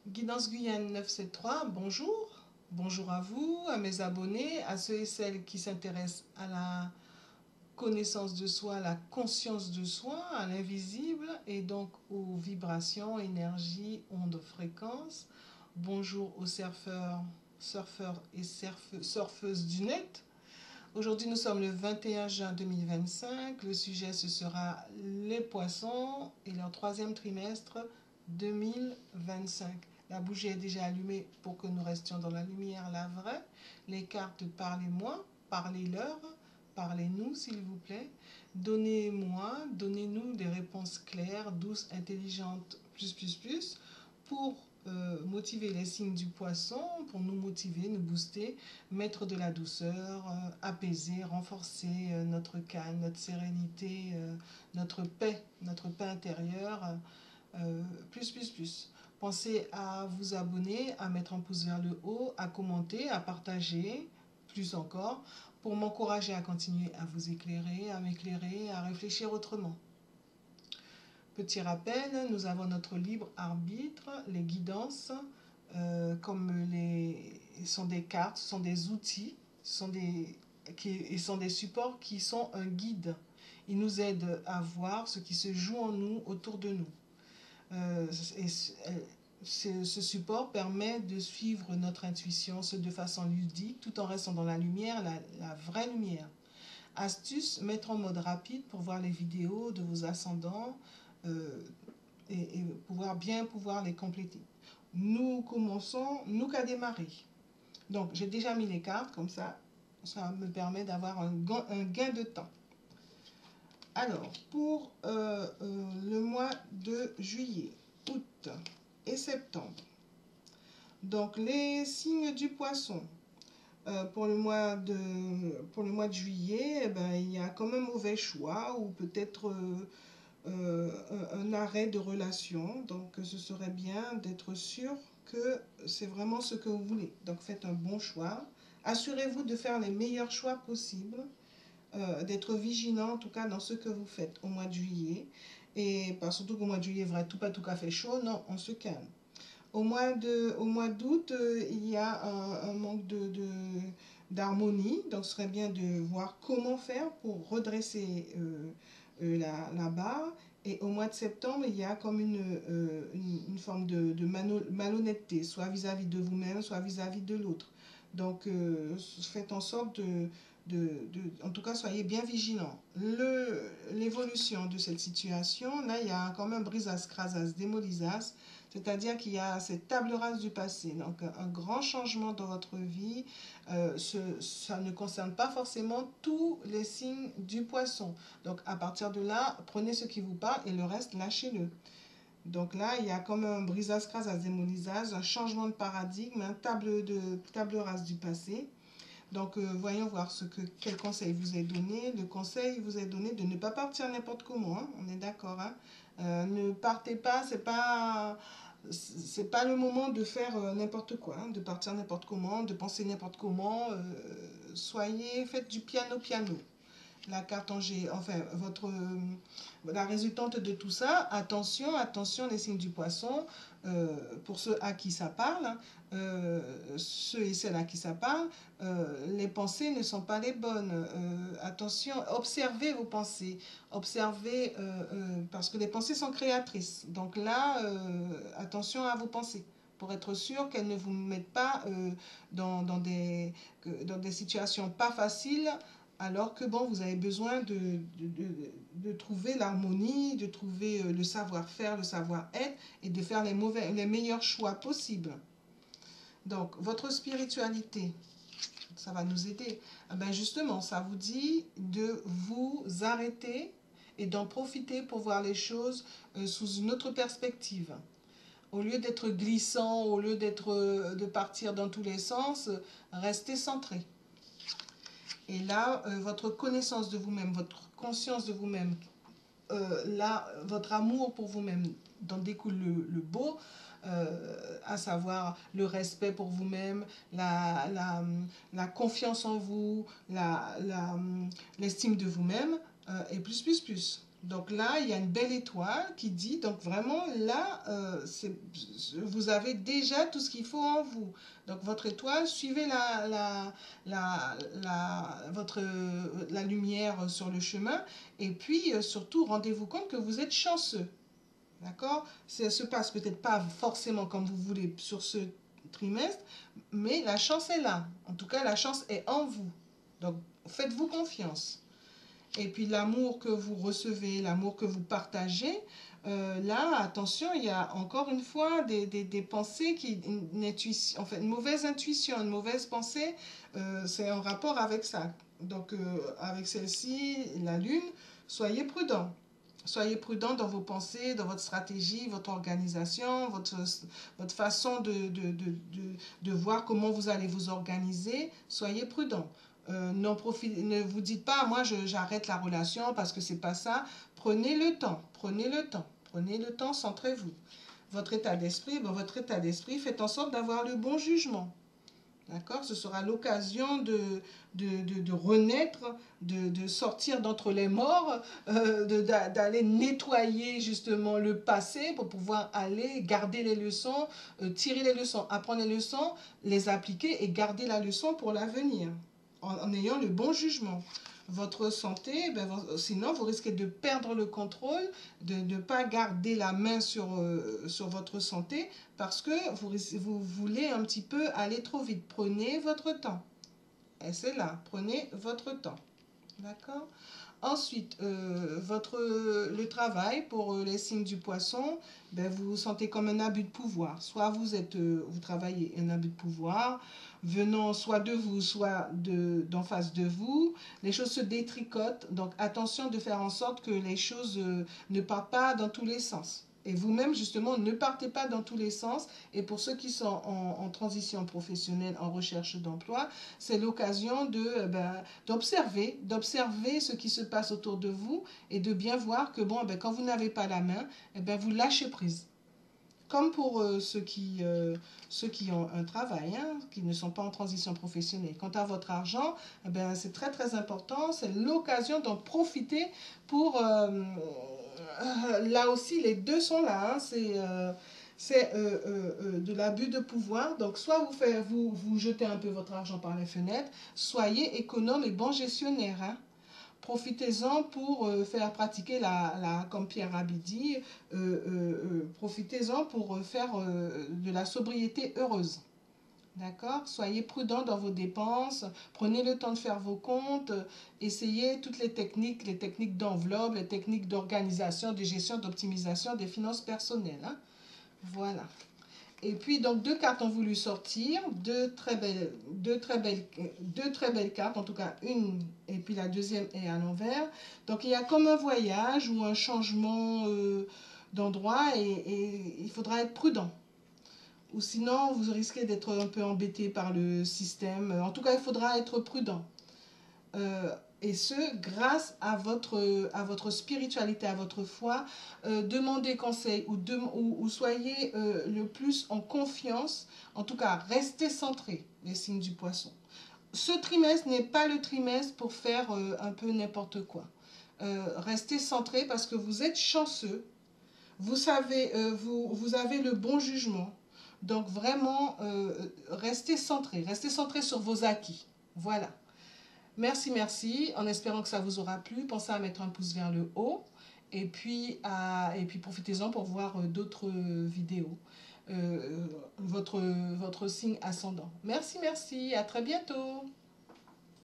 Guidance Guyane 973, bonjour. Bonjour à vous, à mes abonnés, à ceux et celles qui s'intéressent à la connaissance de soi, à la conscience de soi, à l'invisible et donc aux vibrations, énergies, ondes, fréquences. Bonjour aux surfeurs et surfeuses du net. Aujourd'hui, nous sommes le 21 juin 2025. Le sujet, ce sera les poissons et leur troisième trimestre 2025. La bougie est déjà allumée pour que nous restions dans la lumière, la vraie. Les cartes, parlez-moi, parlez-leur, parlez-nous, s'il vous plaît. Donnez-nous des réponses claires, douces, intelligentes, pour motiver les signes du poisson, pour nous motiver, nous booster, mettre de la douceur, apaiser, renforcer notre calme, notre sérénité, notre paix intérieure, plus. Pensez à vous abonner, à mettre un pouce vers le haut, à commenter, à partager, plus encore, pour m'encourager à continuer à vous éclairer, à m'éclairer, à réfléchir autrement. Petit rappel, nous avons notre libre arbitre, les guidances, sont des cartes, sont des outils, sont des supports qui sont un guide. Ils nous aident à voir ce qui se joue en nous, autour de nous. Ce support permet de suivre notre intuition de façon ludique, tout en restant dans la lumière, la vraie lumière. Astuce, mettre en mode rapide pour voir les vidéos de vos ascendants, et pouvoir les compléter. Nous commençons, nous qu'à démarrer. Donc, j'ai déjà mis les cartes, comme ça me permet d'avoir un gain de temps. Alors, pour le mois de juillet, août et septembre, donc les signes du poisson, pour le mois de juillet, eh ben, il y a comme un mauvais choix ou peut-être un arrêt de relation. Donc ce serait bien d'être sûr que c'est vraiment ce que vous voulez. Donc faites un bon choix. Assurez-vous de faire les meilleurs choix possibles, d'être vigilant en tout cas dans ce que vous faites au mois de juillet. Et pas surtout qu'au mois de juillet, il va tout pas tout à fait chaud, non, on se calme. Au mois d'août, il y a un manque d'harmonie, donc ce serait bien de voir comment faire pour redresser la barre. Et au mois de septembre, il y a comme une forme de malhonnêteté, soit vis-à-vis de vous-même, soit vis-à-vis de l'autre. Donc, faites en sorte en tout cas, soyez bien vigilants. L'évolution de cette situation, là, il y a quand même brisas, crasas, démolisas, c'est-à-dire qu'il y a cette table rase du passé. Donc, un grand changement dans votre vie. Ça ne concerne pas forcément tous les signes du poisson. Donc, à partir de là, prenez ce qui vous parle et le reste, lâchez-le. Donc là, il y a comme un brisas, crasas, démolisas, un changement de paradigme, table rase du passé. Donc, voyons voir quel conseil vous est donné. Le conseil vous est donné de ne pas partir n'importe comment, hein, on est d'accord. Hein. Ne partez pas, c'est pas le moment de faire n'importe quoi, hein, de partir n'importe comment, de penser n'importe comment. Faites du piano. La carte en G, enfin, la résultante de tout ça, attention, les signes du poisson, pour ceux à qui ça parle, ceux et celles à qui ça parle, les pensées ne sont pas les bonnes. Attention, observez vos pensées, observez, parce que les pensées sont créatrices. Donc là, attention à vos pensées, pour être sûr qu'elles ne vous mettent pas dans des situations pas faciles, alors que bon, vous avez besoin de trouver l'harmonie, de trouver le savoir-faire, le savoir-être et de faire les meilleurs choix possibles. Donc, votre spiritualité, ça va nous aider. Ben justement, ça vous dit de vous arrêter et d'en profiter pour voir les choses sous une autre perspective. Au lieu d'être glissant, au lieu de partir dans tous les sens, restez centré. Et là, votre connaissance de vous-même, votre conscience de vous-même, votre amour pour vous-même, dont découle le beau, à savoir le respect pour vous-même, la confiance en vous, l'estime de vous-même, et plus. Donc là, il y a une belle étoile qui dit, donc vraiment là, vous avez déjà tout ce qu'il faut en vous. Donc votre étoile, suivez la lumière sur le chemin et puis surtout, rendez-vous compte que vous êtes chanceux. D'accord? Ça se passe peut-être pas forcément comme vous voulez sur ce trimestre, mais la chance est là. En tout cas, la chance est en vous. Donc faites-vous confiance. Et puis l'amour que vous recevez, l'amour que vous partagez, là, attention, il y a encore une fois des pensées, en fait, une mauvaise intuition, une mauvaise pensée, c'est en rapport avec ça. Donc, avec celle-ci, la lune, soyez prudent. Soyez prudent dans vos pensées, dans votre stratégie, votre organisation, votre façon de voir comment vous allez vous organiser. Soyez prudent. Ne vous dites pas, moi j'arrête la relation parce que c'est pas ça. Prenez le temps, prenez le temps, prenez le temps, centrez-vous. Votre état d'esprit, faites en sorte d'avoir le bon jugement. D'accord? Ce sera l'occasion de renaître, de sortir d'entre les morts, d'aller nettoyer justement le passé pour pouvoir aller garder les leçons, tirer les leçons, apprendre les leçons, les appliquer et garder la leçon pour l'avenir, en ayant le bon jugement. Votre santé, sinon vous risquez de perdre le contrôle, de ne pas garder la main sur votre santé parce que vous voulez un petit peu aller trop vite. Prenez votre temps. Et c'est là, prenez votre temps. D'accord? Ensuite, le travail pour les signes du poisson, vous vous sentez comme un abus de pouvoir. Soit vous travaillez un abus de pouvoir, venant soit de vous, soit d'en face de vous. Les choses se détricotent, donc attention de faire en sorte que les choses ne partent pas dans tous les sens. Et vous-même, justement, ne partez pas dans tous les sens. Et pour ceux qui sont en transition professionnelle, en recherche d'emploi, c'est l'occasion d'observer ce qui se passe autour de vous et de bien voir que quand vous n'avez pas la main, vous lâchez prise. Comme pour ceux qui ont un travail, hein, qui ne sont pas en transition professionnelle. Quant à votre argent, c'est très très important. C'est l'occasion d'en profiter pour... là aussi, les deux sont là. Hein, c'est de l'abus de pouvoir. Donc, soit vous jetez un peu votre argent par les fenêtres, soyez économe et bon gestionnaire. Hein. Profitez-en pour faire pratiquer comme Pierre Rabhi dit, profitez-en pour faire de la sobriété heureuse. D'accord? Soyez prudent dans vos dépenses, prenez le temps de faire vos comptes, essayez toutes les techniques d'enveloppe, les techniques d'organisation, de gestion, d'optimisation des finances personnelles. Hein? Voilà. Et puis, donc, deux cartes ont voulu sortir, deux très belles cartes, en tout cas une, et puis la deuxième est à l'envers. Donc, il y a comme un voyage ou un changement d'endroit et il faudra être prudent. Ou sinon, vous risquez d'être un peu embêté par le système. En tout cas, il faudra être prudent. Et ce, grâce à votre spiritualité, à votre foi, demandez conseil ou soyez le plus en confiance. En tout cas, restez centrés, les signes du poisson. Ce trimestre n'est pas le trimestre pour faire un peu n'importe quoi. Restez centrés parce que vous êtes chanceux. Vous avez le bon jugement. Donc vraiment, restez centrés sur vos acquis. Voilà. Merci, en espérant que ça vous aura plu. Pensez à mettre un pouce vers le haut et puis profitez-en pour voir d'autres vidéos. Votre signe ascendant. Merci, à très bientôt.